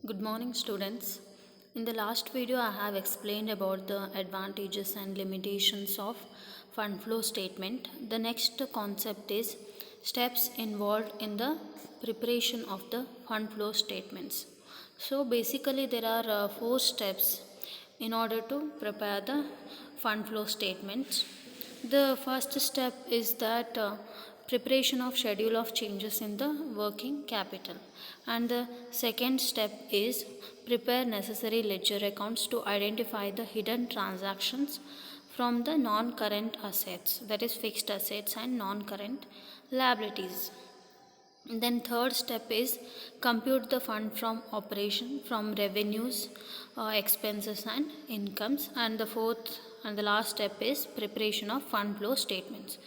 Good morning, students. In the last video, I have explained about the advantages and limitations of fund flow statement. The next concept is steps involved in the preparation of the fund flow statements. So, basically, there are four steps in order to prepare the fund flow statements. The first step is that preparation of schedule of changes in the working capital, and the second step is prepare necessary ledger accounts to identify the hidden transactions from the non-current assets, that is fixed assets and non-current liabilities. Then third step is compute the fund from operation from revenues, expenses and incomes, and the fourth and the last step is preparation of fund flow statements.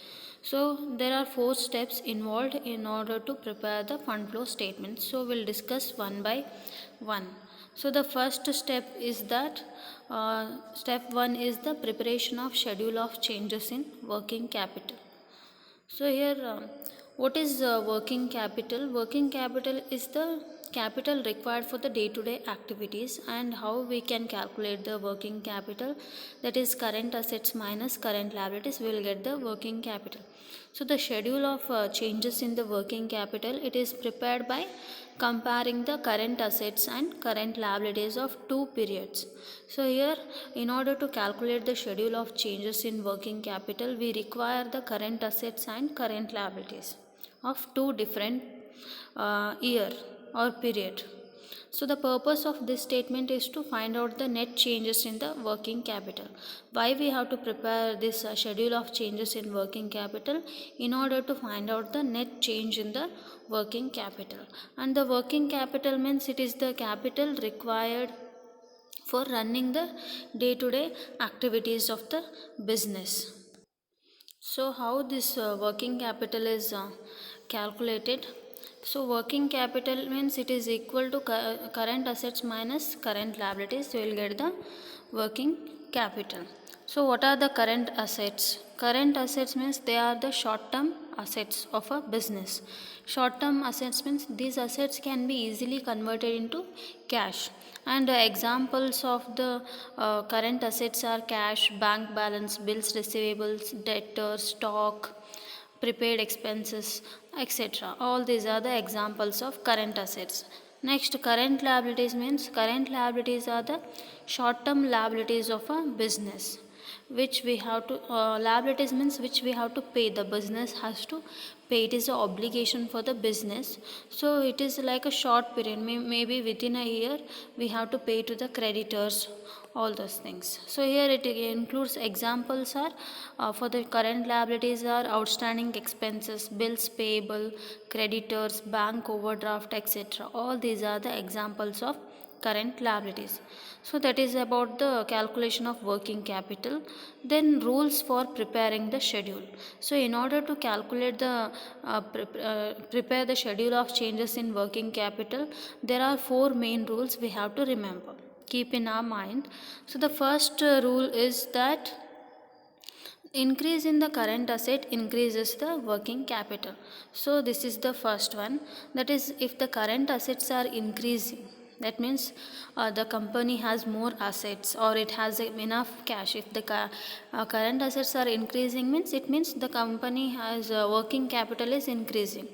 So there are four steps involved in order to prepare the fund flow statements. So we'll discuss one by one. So the first step is that step 1 is the preparation of schedule of changes in working capital. So here, what is working capital? Working capital is the capital required for the day-to-day activities, and how we can calculate the working capital, that is current assets minus current liabilities, we will get the working capital. So the schedule of changes in the working capital, it is prepared by comparing the current assets and current liabilities of two periods. So here, in order to calculate the schedule of changes in working capital, we require the current assets and current liabilities of two different year or period. So the purpose of this statement is to find out the net changes in the working capital. Why we have to prepare this schedule of changes in working capital? In order to find out the net change in the working capital. And the working capital means it is the capital required for running the day-to-day activities of the business. So how this working capital is calculated? So working capital means it is equal to current assets minus current liabilities. You will get the working capital. So what are the current assets? Current assets means they are the short-term assets of a business. Short-term assets means these assets can be easily converted into cash. And examples of the current assets are cash, bank balance, bills receivables, debtors, stock, prepaid expenses, etc. All these are the examples of current assets. Next, current liabilities means current liabilities are the short-term liabilities of a business, which we have to liabilities means which we have to pay. The business has to pay. It is an obligation for the business. So it is like a short period. Maybe within a year we have to pay to the creditors, all those things. So here it includes examples are for the current liabilities are outstanding expenses, bills payable, creditors, bank overdraft, etc. All these are the examples of current liabilities. So that is about the calculation of working capital. Then rules for preparing the schedule. So in order to calculate the prepare the schedule of changes in working capital, there are four main rules we have to remember, keep in our mind. So the first rule is that increase in the current asset increases the working capital. So this is the first one, that is if the current assets are increasing, that means the company has more assets or it has enough cash. If the current assets are increasing means it means the company has working capital is increasing.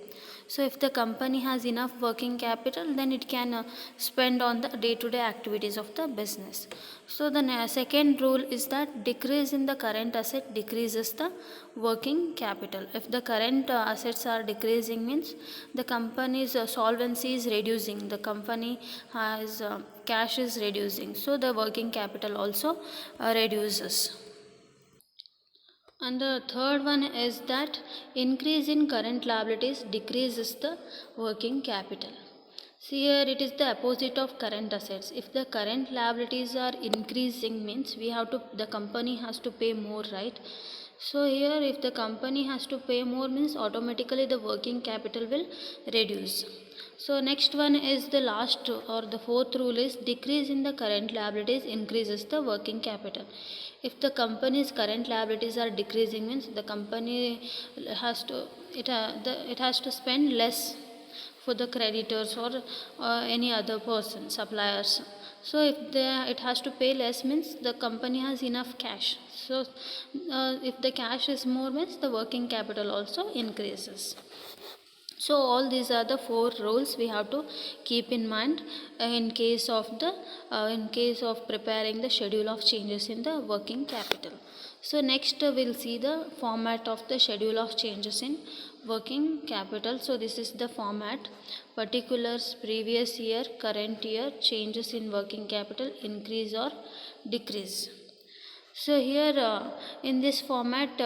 So if the company has enough working capital, then it can spend on the day-to-day activities of the business. So the second rule is that decrease in the current asset decreases the working capital. If the current assets are decreasing means the company's solvency is reducing, the company has cash is reducing, so the working capital also reduces. And the third one is that increase in current liabilities decreases the working capital. See here it is the opposite of current assets. If the current liabilities are increasing means the company has to pay more, right? So here if the company has to pay more means automatically the working capital will reduce. So next one is the last or the fourth rule is decrease in the current liabilities increases the working capital. If the company's current liabilities are decreasing means the company has to it has to spend less for the creditors or any other person, suppliers. So if it has to pay less means the company has enough cash. So if the cash is more means the working capital also increases. So all these are the four rules we have to keep in mind in case of preparing the schedule of changes in the working capital. So next we'll see the format of the schedule of changes in working capital. So this is the format: particulars, previous year, current year, changes in working capital, increase or decrease. So here in this format,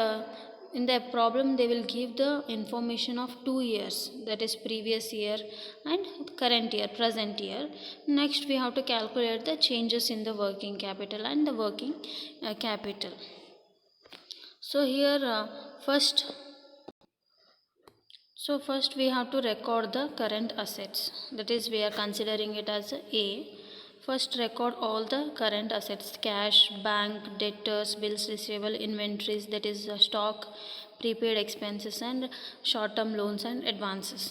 in the problem they will give the information of 2 years, that is previous year and current year, present year. Next we have to calculate the changes in the working capital and the working capital. So here first we have to record the current assets, that is we are considering it as A. First record all the current assets: cash, bank, debtors, bills receivable, inventories, that is stock, prepaid expenses and short term loans and advances.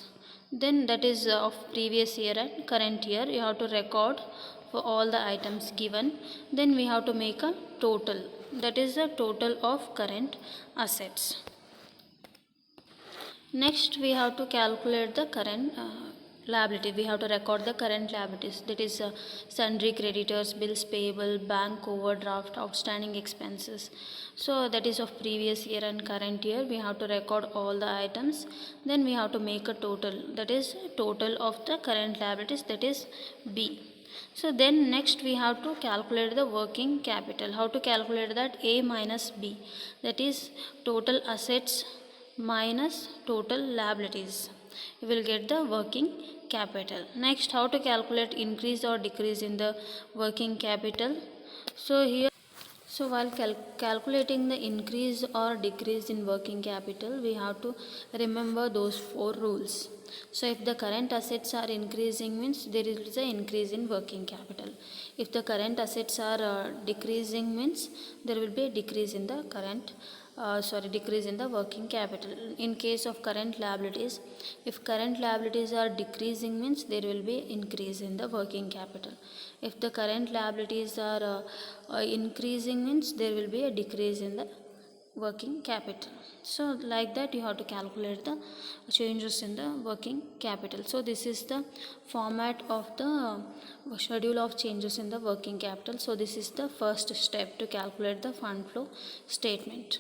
Then that is of previous year and current year you have to record for all the items given. Then we have to make a total, that is the total of current assets. Next we have to calculate the current liability. We have to record the current liabilities, that is sundry creditors, bills payable, bank overdraft, outstanding expenses. So that is of previous year and current year. We have to record all the items. Then we have to make a total, that is total of the current liabilities, that is B. So then next we have to calculate the working capital. How to calculate that? A minus B, that is total assets minus total liabilities. You will get the working capital. Next, how to calculate increase or decrease in the working capital. So while calculating the increase or decrease in working capital, we have to remember those four rules. So if the current assets are increasing means there is an increase in working capital. If the current assets are decreasing means there will be a decrease in the decrease in the working capital. In case of current liabilities, if current liabilities are decreasing means there will be increase in the working capital. If the current liabilities are increasing means there will be a decrease in the working capital. So like that you have to calculate the changes in the working capital. So this is the format of the schedule of changes in the working capital. So this is the first step to calculate the fund flow statement.